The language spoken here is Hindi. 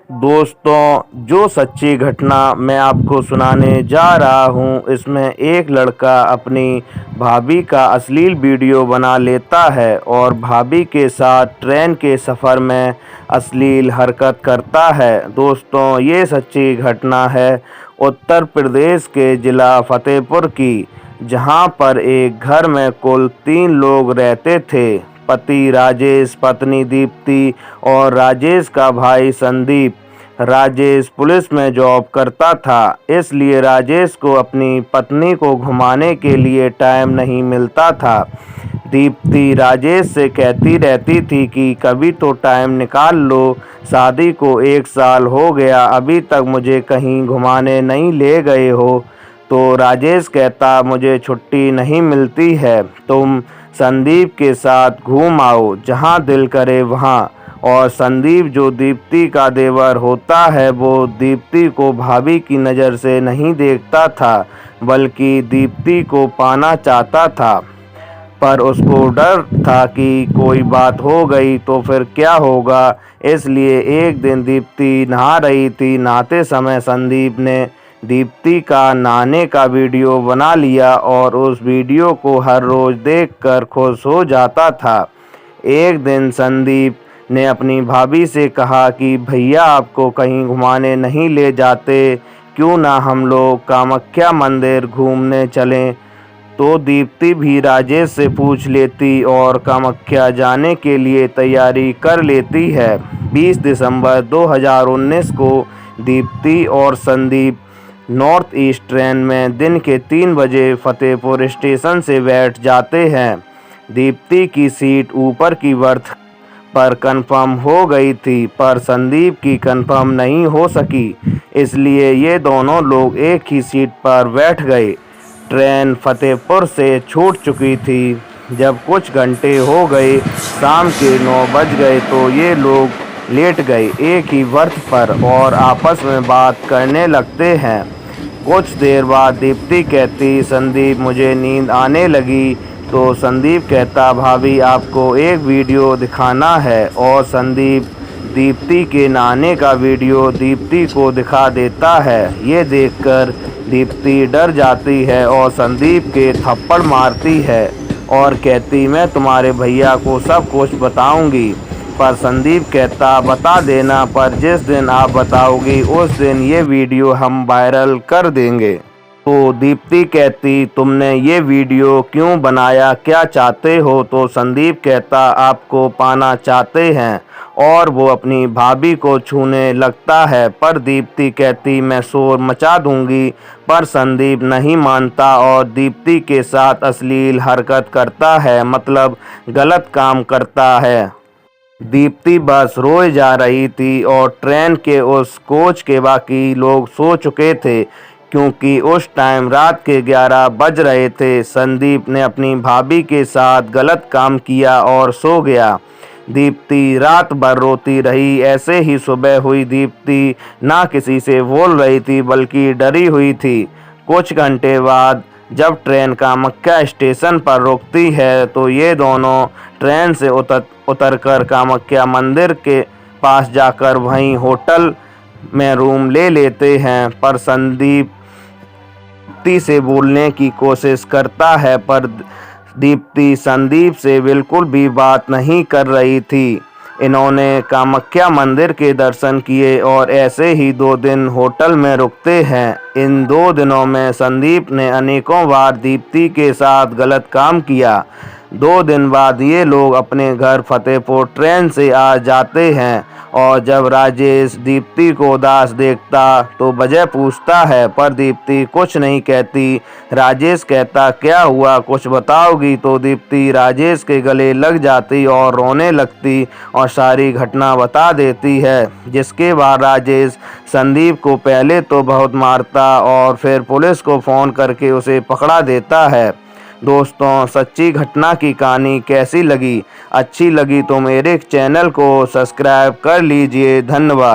दोस्तों, जो सच्ची घटना मैं आपको सुनाने जा रहा हूँ, इसमें एक लड़का अपनी भाभी का अश्लील वीडियो बना लेता है और भाभी के साथ ट्रेन के सफ़र में अश्लील हरकत करता है। दोस्तों, ये सच्ची घटना है उत्तर प्रदेश के ज़िला फ़तेहपुर की, जहाँ पर एक घर में कुल 3 लोग रहते थे। पति राजेश, पत्नी दीप्ति और राजेश का भाई संदीप। राजेश पुलिस में जॉब करता था, इसलिए राजेश को अपनी पत्नी को घुमाने के लिए टाइम नहीं मिलता था। दीप्ति राजेश से कहती रहती थी कि कभी तो टाइम निकाल लो, शादी को 1 साल हो गया, अभी तक मुझे कहीं घुमाने नहीं ले गए हो। तो राजेश कहता, मुझे छुट्टी नहीं मिलती है, तुम संदीप के साथ घूम आओ, जहाँ दिल करे वहाँ। और संदीप, जो दीप्ति का देवर होता है, वो दीप्ति को भाभी की नज़र से नहीं देखता था, बल्कि दीप्ति को पाना चाहता था। पर उसको डर था कि कोई बात हो गई तो फिर क्या होगा, इसलिए एक दिन दीप्ति नहा रही थी। नहाते समय संदीप ने दीप्ति का नहाने का वीडियो बना लिया और उस वीडियो को हर रोज़ देखकर खुश हो जाता था। एक दिन संदीप ने अपनी भाभी से कहा कि भैया आपको कहीं घुमाने नहीं ले जाते, क्यों ना हम लोग कामाख्या मंदिर घूमने चलें। तो दीप्ति भी राजेश से पूछ लेती और कामाख्या जाने के लिए तैयारी कर लेती है। 20 दिसंबर 2019 को दीप्ति और संदीप नॉर्थ ईस्ट ट्रेन में दिन के 3 बजे फतेहपुर स्टेशन से बैठ जाते हैं। दीप्ति की सीट ऊपर की बर्थ पर कंफर्म हो गई थी, पर संदीप की कंफर्म नहीं हो सकी, इसलिए ये दोनों लोग एक ही सीट पर बैठ गए। ट्रेन फतेहपुर से छूट चुकी थी। जब कुछ घंटे हो गए, शाम के 9 बज गए, तो ये लोग लेट गए एक ही बर्थ पर और आपस में बात करने लगते हैं। कुछ देर बाद दीप्ति कहती, संदीप मुझे नींद आने लगी। तो संदीप कहता, भाभी आपको एक वीडियो दिखाना है, और संदीप दीप्ति के नहाने का वीडियो दीप्ति को दिखा देता है। ये देखकर दीप्ति डर जाती है और संदीप के थप्पड़ मारती है और कहती, मैं तुम्हारे भैया को सब कुछ बताऊंगी। पर संदीप कहता, बता देना, पर जिस दिन आप बताओगी उस दिन ये वीडियो हम वायरल कर देंगे। तो दीप्ति कहती, तुमने ये वीडियो क्यों बनाया, क्या चाहते हो। तो संदीप कहता, आपको पाना चाहते हैं, और वो अपनी भाभी को छूने लगता है। पर दीप्ति कहती, मैं शोर मचा दूंगी। पर संदीप नहीं मानता और दीप्ति के साथ अश्लील हरकत करता है, मतलब गलत काम करता है। दीप्ति बस रोए जा रही थी और ट्रेन के उस कोच के बाकी लोग सो चुके थे, क्योंकि उस टाइम रात के 11 बज रहे थे। संदीप ने अपनी भाभी के साथ गलत काम किया और सो गया। दीप्ति रात भर रोती रही। ऐसे ही सुबह हुई। दीप्ति ना किसी से बोल रही थी, बल्कि डरी हुई थी। कुछ घंटे बाद जब ट्रेन कामाख्या स्टेशन पर रुकती है, तो ये दोनों ट्रेन से उतरकर कामाख्या मंदिर के पास जाकर वहीं होटल में रूम ले लेते हैं। पर संदीप दीप्ति से बोलने की कोशिश करता है, पर दीप्ति संदीप से बिल्कुल भी बात नहीं कर रही थी। इन्होंने कामाख्या मंदिर के दर्शन किए और ऐसे ही 2 दिन होटल में रुकते हैं। इन 2 दिनों में संदीप ने अनेकों बार दीप्ति के साथ गलत काम किया। 2 दिन बाद ये लोग अपने घर फतेहपुर ट्रेन से आ जाते हैं, और जब राजेश दीप्ति को उदास देखता तो वजह पूछता है, पर दीप्ति कुछ नहीं कहती। राजेश कहता, क्या हुआ, कुछ बताओगी। तो दीप्ति राजेश के गले लग जाती और रोने लगती और सारी घटना बता देती है, जिसके बाद राजेश संदीप को पहले तो बहुत मारता और फिर पुलिस को फ़ोन करके उसे पकड़ा देता है। दोस्तों, सच्ची घटना की कहानी कैसी लगी? अच्छी लगी तो मेरे चैनल को सब्सक्राइब कर लीजिए। धन्यवाद।